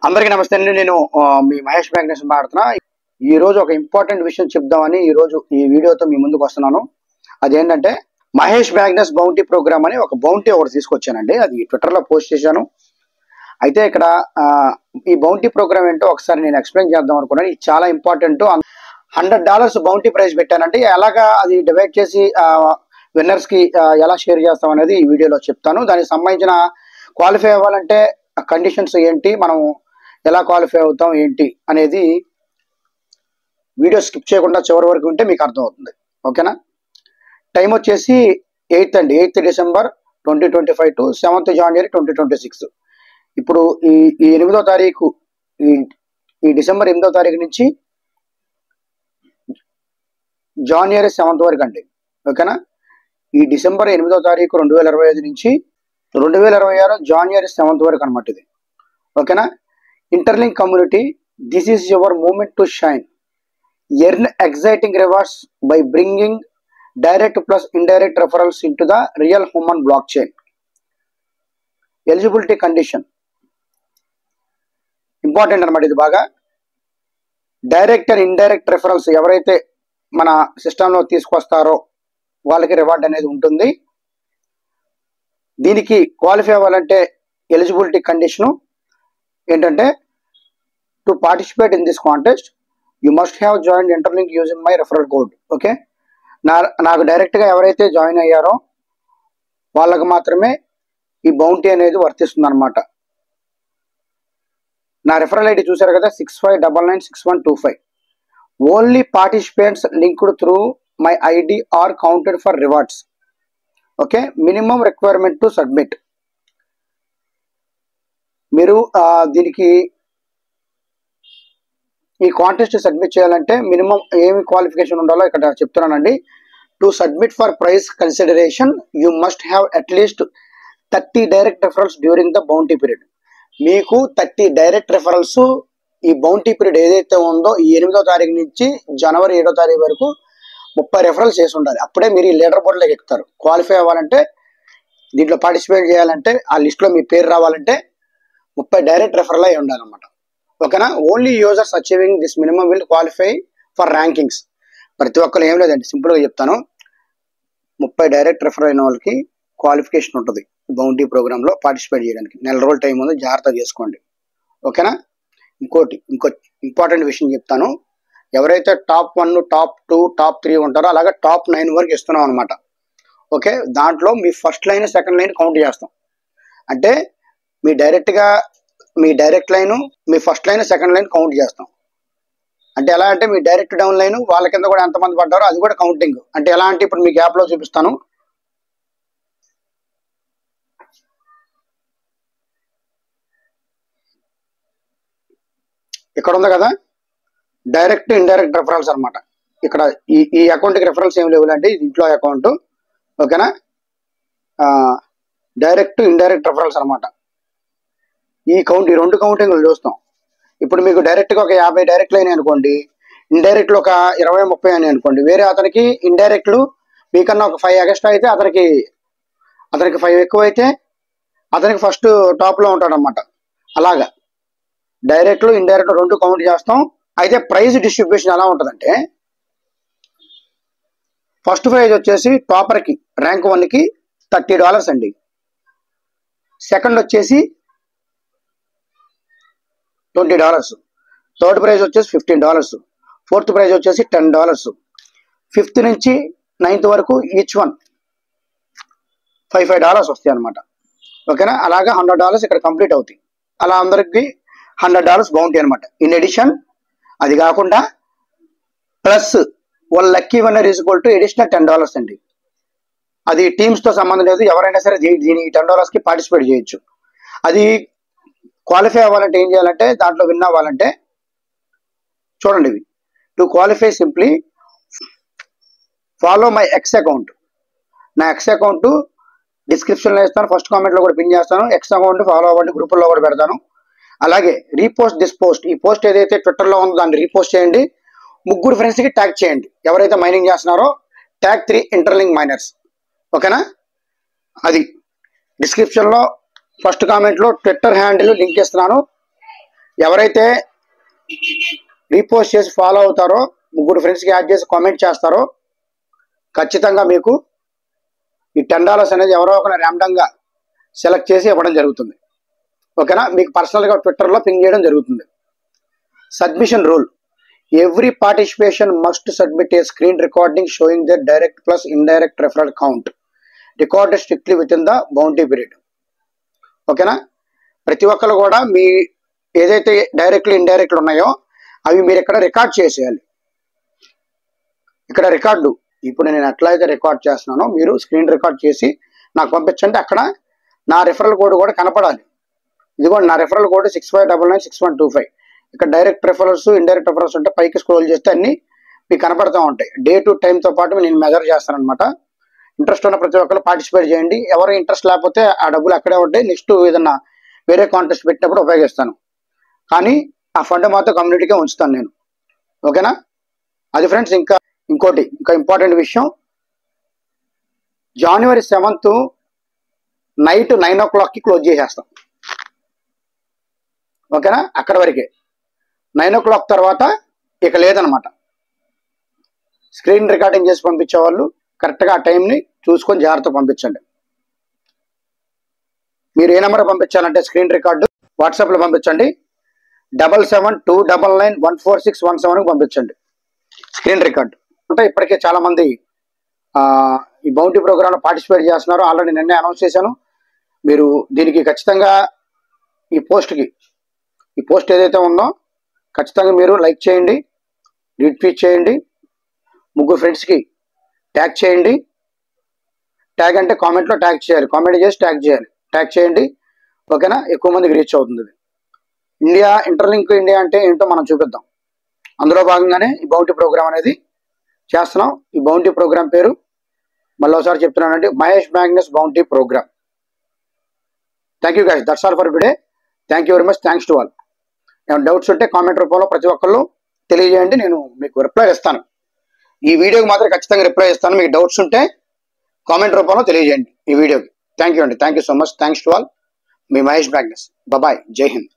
అందరికీ నమస్తే అండి. నేను మీ మహేష్ మ్యాగ్నెస్ మాట్లాడుతున్నా. ఈ రోజు ఒక ఇంపార్టెంట్ విషయం చెప్దామని ఈ రోజు ఈ వీడియోతో మీ ముందుకు వస్తున్నాను. అదేంటంటే మహేష్ మ్యాగ్నెస్ బౌంటీ ప్రోగ్రామ్ అని ఒక బౌంటీ ఒకటి తీసుకొచ్చానండి. అది ట్విట్టర్ లో పోస్ట్ చేశాను. అయితే ఇక్కడ ఈ బౌంటీ ప్రోగ్రామ్ ఏంటో ఒకసారి నేను ఎక్స్ప్లెయిన్ చేద్దాం అనుకున్నాను. ఇది చాలా ఇంపార్టెంట్. $100 బౌంటీ ప్రైజ్ పెట్టానంటే ఎలాగా అది డివైడ్ చేసి విన్నర్స్ కి ఎలా షేర్ చేస్తాం అనేది ఈ వీడియోలో చెప్తాను. దానికి సంబంధించిన క్వాలిఫై అవ్వాలంటే కండిషన్స్ ఏంటి, మనం ఎలా క్వాలిఫై అవుతాం ఏంటి అనేది వీడియో స్కిప్ చేయకుండా చివరి వరకు ఉంటే మీకు అర్థమవుతుంది. ఓకేనా? టైం వచ్చేసి 8 డిసెంబర్ 2025 టు 7 జనవరి 2026. ఇప్పుడు ఈ 8వ తారీఖు ఈ డిసెంబర్ 8వ తారీఖు నుంచి జనవరి 7 వరకు అండి. ఓకేనా? ఈ డిసెంబర్ 8వ తారీఖు 2025 నుంచి 2026 జనవరి 7 వరకు అనమాట ఇది. ఓకేనా? Interlink community, this is your moment to shine. Earn exciting rewards by bringing direct plus indirect referrals into the real human blockchain. Eligibility condition important అనమాట. ఇది బాగా డైరెక్ట్ అండ్ ఇండైరెక్ట్ రెఫరల్స్ ఎవరైతే మన సిస్టంలో తీసుకొస్తారో వాళ్ళకి reward అనేది ఉంటుంది. దీనికి క్వాలిఫై అవ్వాలంటే ఎలిజిబిలిటీ కండిషను ఏంటంటే, to participate in this contest you must have join interlink using my referral code. Okay, నాకు డైరెక్ట్గా ఎవరైతే జాయిన్ అయ్యారో వాళ్ళకి మాత్రమే ఈ బౌంటీ అనేది వర్తిస్తుంది అనమాట. నా రెఫరల్ ఐడి చూసారు కదా, 65996125. Only participants linked through my ID are counted for rewards. Okay, minimum requirement to submit. మీరు దీనికి ఈ కాంటెస్ట్ సబ్మిట్ చేయాలంటే మినిమం ఏమి క్వాలిఫికేషన్ ఉండాలో ఇక్కడ చెప్తున్నానండి. To submit for prize consideration you must have at least 30 direct referrals during the bounty period. మీకు 30 direct referrals ఈ బౌంటీ పీరియడ్ ఏదైతే ఉందో ఈ 8వ తారీఖు నుంచి జనవరి 7వ తారీఖు వరకు 30 రెఫరల్స్ చేసి ఉండాలి. అప్పుడే మీరు ఈ లీడర్ బోర్డులోకి ఎక్కుతారు. క్వాలిఫై అవ్వాలంటే, దీంట్లో పార్టిసిపేట్ చేయాలంటే, ఆ లిస్ట్లో మీ పేరు రావాలంటే 30 డైరెక్ట్ రెఫరల్ అయి ఉండాలన్నమాట. ఓకేనా? Only users achieving this minimum will qualify for rankings. ప్రతి ఒక్కరు ఏం లేదండి, సింపుల్గా చెప్తాను. 30 డైరెక్ట్ రెఫర్ అయిన వాళ్ళకి క్వాలిఫికేషన్ ఉంటుంది బౌంటీ ప్రోగ్రాంలో పార్టిసిపేట్ చేయడానికి. 4 రోజుల టైం ఉంది, జాగ్రత్త చేసుకోండి. ఓకేనా? ఇంకో ఇంపార్టెంట్ విషయం చెప్తాను. ఎవరైతే టాప్ 1, టాప్ 2, టాప్ 3 ఉంటారో అలాగే టాప్ 9 వరకు ఇస్తున్నాం అనమాట. ఓకే, దాంట్లో మీ first line second line count చేస్తాం. అంటే మీ డైరెక్ట్ లైన్, మీ first line second line count చేస్తాం. అంటే ఎలా అంటే, మీ డైరెక్ట్ డౌన్ లైన్ వాళ్ళ కింద కూడా ఎంతమంది పడ్డారో అది కూడా కౌంటింగ్. అంటే ఎలా అంటే, ఇప్పుడు మీకు యాప్లో చూపిస్తాను. ఇక్కడ ఉంది కదా, డైరెక్ట్ ఇండైరెక్ట్ రెఫరల్స్ అనమాట. ఇక్కడ ఈ అకౌంట్కి రెఫరల్స్ ఏమి లేవులండి, ఇది ఇంట్లో అకౌంట్. ఓకేనా? డైరెక్ట్ ఇండైరెక్ట్ రెఫరల్స్ అనమాట. ఈ 2 కౌంటింగ్లు చూస్తాం. ఇప్పుడు మీకు డైరెక్ట్గా ఒక 50 డైరెక్ట్లు అయినాయి అనుకోండి, ఇండైరెక్ట్లు ఒక 20-30 అయినాయి అనుకోండి. వేరే అతనికి ఇండైరెక్ట్లు మీకన్నా ఒక 5 ఎక్స్ట్రా అయితే అతనికి 5 ఎక్కువ అయితే అతనికి ఫస్ట్ టాప్లో ఉంటాడనమాట. అలాగా డైరెక్ట్లు ఇండైరెక్ట్లు 2 కౌంట్ చేస్తాం. అయితే ప్రైజ్ డిస్ట్రిబ్యూషన్ ఎలా ఉంటుందంటే, ఫస్ట్ ప్రైజ్ వచ్చేసి టాపర్కి ర్యాంక్ 1కి $30 అండి. సెకండ్ వచ్చేసి $20. థర్డ్ ప్రైజ్ వచ్చేసి $15. ఫోర్త్ ప్రైజ్ వచ్చేసి $10. 5th నుంచి 9th వరకు ఈచ్ వన్ $5 వస్తాయి అనమాట. ఓకేనా? అలాగా $100 ఇక్కడ కంప్లీట్ అవుతాయి. అలా అందరికి $100 బౌంటీ అనమాట. ఇన్ ఎడిషన్, అది కాకుండా plus one lucky winner is equal to additional $10 అండి. అది టీమ్స్తో సంబంధం లేదు, ఎవరైనా సరే దీని $10కి పార్టిసిపేట్ చేయొచ్చు. అది క్వాలిఫై అవ్వాలంటే ఏం చేయాలంటే, దాంట్లో విన్ అవ్వాలంటే చూడండి, ఇవి to qualify simply follow my ex account. నా ఎక్స్ అకౌంట్ డిస్క్రిప్షన్లో ఇస్తాను, ఫస్ట్ కామెంట్లో కూడా పిన్ చేస్తాను. ఎక్స్ అకౌంట్ ఫాలో అవ్వండి, గ్రూపుల్లో కూడా పెడతాను. అలాగే రీపోస్ట్ దిస్ పోస్ట్, ఈ పోస్ట్ ఏదైతే ట్విట్టర్లో ఉందో దాన్ని రీపోస్ట్ చేయండి. 3 ఫ్రెండ్స్కి ట్యాగ్ చేయండి ఎవరైతే మైనింగ్ చేస్తున్నారో. Tag 3 interlink miners. ఓకేనా? అది డిస్క్రిప్షన్లో ఫస్ట్ కామెంట్లో ట్విట్టర్ హ్యాండిల్ లింక్ ఇస్తున్నాను. ఎవరైతే రీపోస్ట్ చేసి ఫాలో అవుతారో, 3 ఫ్రెండ్స్కి యాడ్ చేసి కామెంట్ చేస్తారో ఖచ్చితంగా మీకు ఈ $10 అనేది ఎవరో ఒకరు ర్యాండమ్గా సెలెక్ట్ చేసి ఇవ్వడం జరుగుతుంది. ఓకేనా? మీకు పర్సనల్గా ట్విట్టర్లో పింగ్ చేయడం జరుగుతుంది. Submission rule. Every participation must submit A screen recording showing the direct plus indirect referral count recorded strictly with in the bounty period. ఓకేనా? ప్రతి ఒక్కరు కూడా మీ ఏదైతే డైరెక్ట్లు ఇండైరెక్ట్లు ఉన్నాయో అవి మీరు ఇక్కడ రికార్డ్ చేసేయాలి. ఇక్కడ రికార్డు ఇప్పుడు నేను ఎట్లయితే రికార్డ్ చేస్తున్నానో మీరు స్క్రీన్ రికార్డ్ చేసి నాకు పంపించండి. అక్కడ నా రెఫరల్ కోడ్ కూడా కనపడాలి. ఇదిగోండి నా రెఫరల్ కోడ్ 65996125. ఇక్కడ డైరెక్ట్ రెఫరల్స్, ఇండైరెక్ట్ రెఫరల్స్ ఉంటే పైకి స్క్రోల్ చేస్తే అన్ని మీకు కనపడుతూ ఉంటాయి. డే టు టైంతో పాటు నేను మెజర్ చేస్తాను అనమాట. ఇంట్రెస్ట్ ఉన్న ప్రతి ఒక్కరు పార్టిసిపేట్ చేయండి. ఎవరు ఇంట్రెస్ట్ లేకపోతే ఆ డబ్బులు అక్కడే ఉంటాయి. నెక్స్ట్ ఏదన్నా వేరే కాంటెస్ట్ పెట్టినప్పుడు ఉపయోగిస్తాను. కానీ ఆ ఫండ్ మాత్రం కమ్యూనిటీకే ఉంచుతాను నేను. ఓకేనా? అది ఫ్రెండ్స్. ఇంకా ఇంపార్టెంట్ విషయం, January 7th నైట్ 9 o'clockకి క్లోజ్ చేసేస్తాం. ఓకేనా? అక్కడ వరకే. 9 o'clock తర్వాత ఇక లేదనమాట. స్క్రీన్ రికార్డింగ్ చేసి పంపించే వాళ్ళు కరెక్ట్గా ఆ టైంని చూసుకొని జాగ్రత్త పంపించండి. మీరు ఏ నెంబర్ పంపించాలంటే స్క్రీన్ రికార్డు వాట్సాప్లో పంపించండి. 7729914617కి పంపించండి స్క్రీన్ రికార్డు. అంటే ఇప్పటికే చాలా మంది ఈ బౌంటీ ప్రోగ్రాంలో పార్టిసిపేట్ చేస్తున్నారు. ఆల్రెడీ నిన్నే అనౌన్స్ చేశాను. మీరు దీనికి ఖచ్చితంగా ఈ పోస్ట్ ఏదైతే ఉందో ఖచ్చితంగా మీరు లైక్ చేయండి, రీట్వీట్ చేయండి, 3 ఫ్రెండ్స్కి ట్యాగ్ చేయండి. ట్యాగ్ అంటే కామెంట్లో ట్యాగ్ చేయాలి, కామెంట్ చేసి ట్యాగ్ చేయండి. ఓకేనా? ఎక్కువ మందికి రీచ్ అవుతుంది. ఇంటర్లింక్ ఇండియా అంటే ఏంటో మనం చూపిద్దాం. అందులో భాగంగానే ఈ బౌంటీ ప్రోగ్రామ్ అనేది చేస్తున్నాం. ఈ బౌంటీ ప్రోగ్రామ్ పేరు మళ్ళీ ఒకసారి చెప్తున్నానండి, Mahesh Magnus bounty program. Thank you guys, that's all for today. Thank you very much. Thanks to all. ఏమైనా డౌట్స్ ఉంటే కామెంట్ రూపంలో ప్రతి ఒక్కళ్ళు తెలియజేయండి, నేను మీకు రిప్లై ఇస్తాను. ఈ వీడియోకి మాత్రం ఖచ్చితంగా రిప్లై ఇస్తాను. మీకు డౌట్స్ ఉంటే కామెంట్ రూపంలో తెలియజేయండి ఈ వీడియోకి. థ్యాంక్ యూ అండి. Thank you so much. Thanks to all. మీ మహేష్ మ్యాగ్నస్. బాయ్. జై హింద్.